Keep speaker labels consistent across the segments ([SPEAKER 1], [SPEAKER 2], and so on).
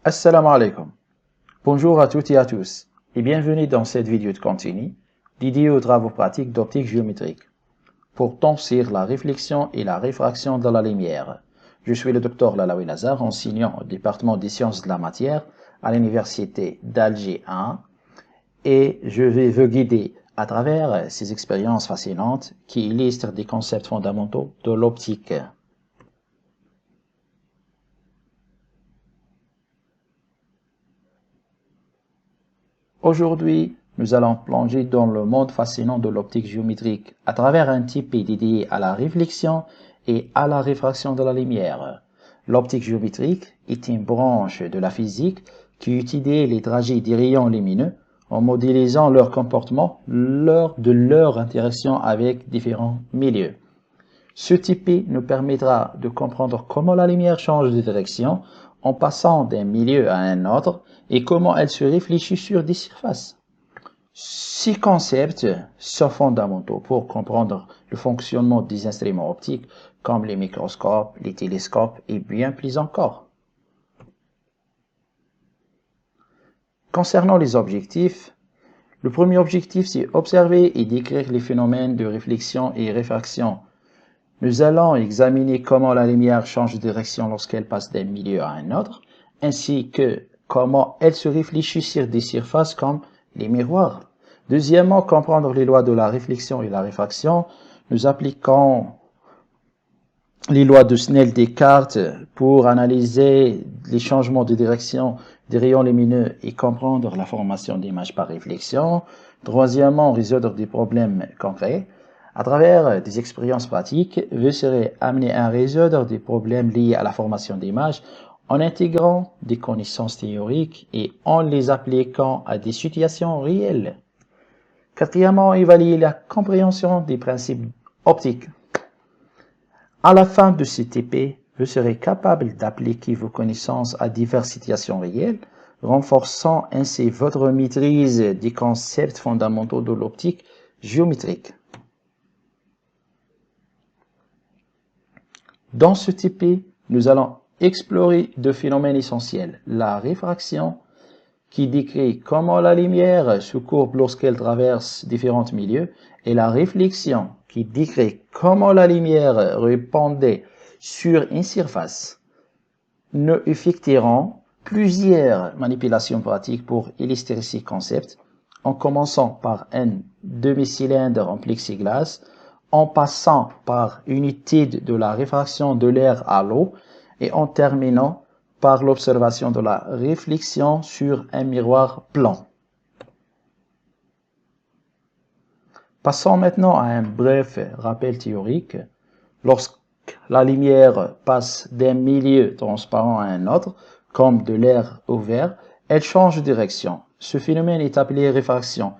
[SPEAKER 1] Assalamu alaikum. Bonjour à toutes et à tous et bienvenue dans cette vidéo de continu dédiée aux travaux pratiques d'optique géométrique pour tensir la réflexion et la réfraction de la lumière. Je suis le docteur Lalaoui Lazare, enseignant au département des sciences de la matière à l'université d'Alger 1 et je vais vous guider à travers ces expériences fascinantes qui illustrent des concepts fondamentaux de l'optique. Aujourd'hui, nous allons plonger dans le monde fascinant de l'optique géométrique à travers un type dédié à la réflexion et à la réfraction de la lumière. L'optique géométrique est une branche de la physique qui étudie les trajets des rayons lumineux en modélisant leur comportement lors de leur interaction avec différents milieux. Ce type nous permettra de comprendre comment la lumière change de direction en passant d'un milieu à un autre et comment elle se réfléchit sur des surfaces. Ces concepts sont fondamentaux pour comprendre le fonctionnement des instruments optiques comme les microscopes, les télescopes et bien plus encore. Concernant les objectifs, le premier objectif c'est observer et décrire les phénomènes de réflexion et réfraction. Nous allons examiner comment la lumière change de direction lorsqu'elle passe d'un milieu à un autre, ainsi que comment elle se réfléchit sur des surfaces comme les miroirs. Deuxièmement, comprendre les lois de la réflexion et la réfraction. Nous appliquons les lois de Snell-Descartes pour analyser les changements de direction des rayons lumineux et comprendre la formation d'images par réflexion. Troisièmement, résoudre des problèmes concrets. À travers des expériences pratiques, vous serez amené à résoudre des problèmes liés à la formation d'images en intégrant des connaissances théoriques et en les appliquant à des situations réelles. Quatrièmement, évaluer la compréhension des principes optiques. À la fin de ce TP, vous serez capable d'appliquer vos connaissances à diverses situations réelles, renforçant ainsi votre maîtrise des concepts fondamentaux de l'optique géométrique. Dans ce TP, nous allons explorer deux phénomènes essentiels, la réfraction, qui décrit comment la lumière se courbe lorsqu'elle traverse différents milieux, et la réflexion, qui décrit comment la lumière répandait sur une surface. Nous effectuerons plusieurs manipulations pratiques pour illustrer ces concepts, en commençant par un demi-cylindre en plexiglas, en passant par une étude de la réfraction de l'air à l'eau et en terminant par l'observation de la réflexion sur un miroir blanc. Passons maintenant à un bref rappel théorique. Lorsque la lumière passe d'un milieu transparent à un autre, comme de l'air au verre, elle change de direction. Ce phénomène est appelé réfraction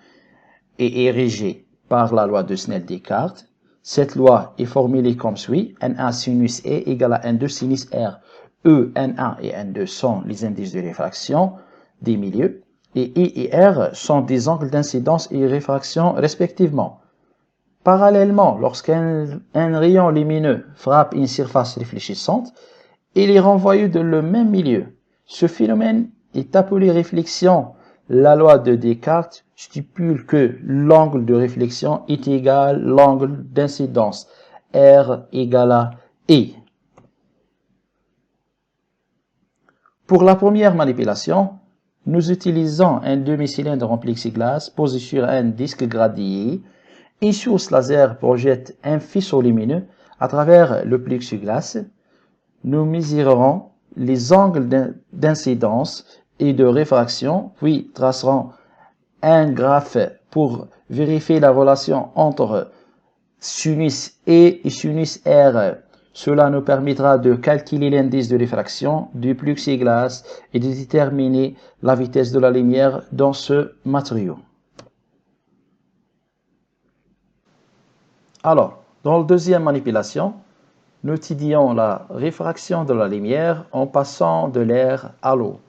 [SPEAKER 1] et est régi par la loi de Snell-Descartes. Cette loi est formulée comme suit: N1 sinus E égale à N2 sinus R. N1 et N2 sont les indices de réfraction des milieux, et I et R sont des angles d'incidence et réfraction respectivement. Parallèlement, lorsqu'un rayon lumineux frappe une surface réfléchissante, il est renvoyé de le même milieu. Ce phénomène est appelé réflexion. La loi de Descartes stipule que l'angle de réflexion est égal à l'angle d'incidence, R égale à I. Pour la première manipulation, nous utilisons un demi-cylindre en plexiglas posé sur un disque gradé. Une source laser projette un faisceau lumineux à travers le plexiglas. Nous mesurerons les angles d'incidence et de réfraction, puis tracerons un graphe pour vérifier la relation entre sinus E et sinus R. Cela nous permettra de calculer l'indice de réfraction du plexiglas et de déterminer la vitesse de la lumière dans ce matériau. Alors, dans la deuxième manipulation, nous étudions la réfraction de la lumière en passant de l'air à l'eau.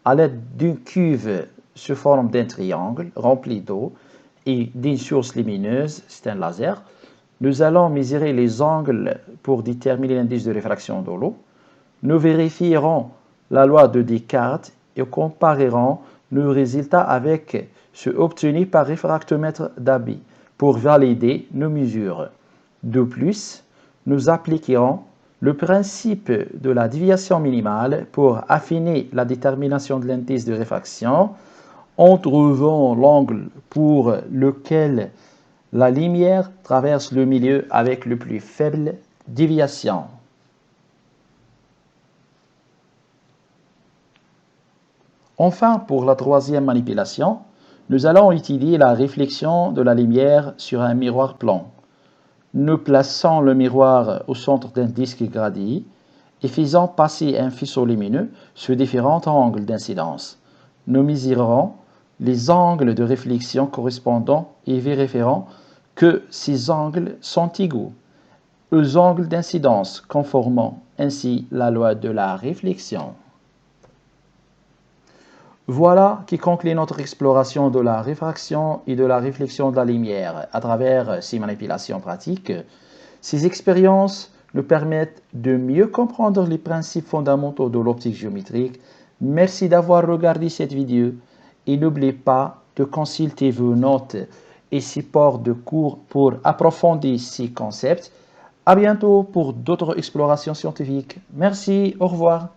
[SPEAKER 1] À l'aide d'une cuve sous forme d'un triangle rempli d'eau et d'une source lumineuse, c'est un laser, nous allons mesurer les angles pour déterminer l'indice de réfraction de l'eau. Nous vérifierons la loi de Descartes et comparerons nos résultats avec ceux obtenus par réfractomètre d'Abi pour valider nos mesures. De plus, nous appliquerons le principe de la déviation minimale pour affiner la détermination de l'indice de réfraction en trouvant l'angle pour lequel la lumière traverse le milieu avec le plus faible déviation. Enfin, pour la troisième manipulation, nous allons étudier la réflexion de la lumière sur un miroir plan. Nous plaçons le miroir au centre d'un disque gradé et faisons passer un faisceau lumineux sur différents angles d'incidence. Nous mesurerons les angles de réflexion correspondants et vérifierons que ces angles sont égaux aux angles d'incidence, conformant ainsi la loi de la réflexion. Voilà qui conclut notre exploration de la réfraction et de la réflexion de la lumière à travers ces manipulations pratiques. Ces expériences nous permettent de mieux comprendre les principes fondamentaux de l'optique géométrique. Merci d'avoir regardé cette vidéo et n'oubliez pas de consulter vos notes et supports de cours pour approfondir ces concepts. À bientôt pour d'autres explorations scientifiques. Merci, au revoir.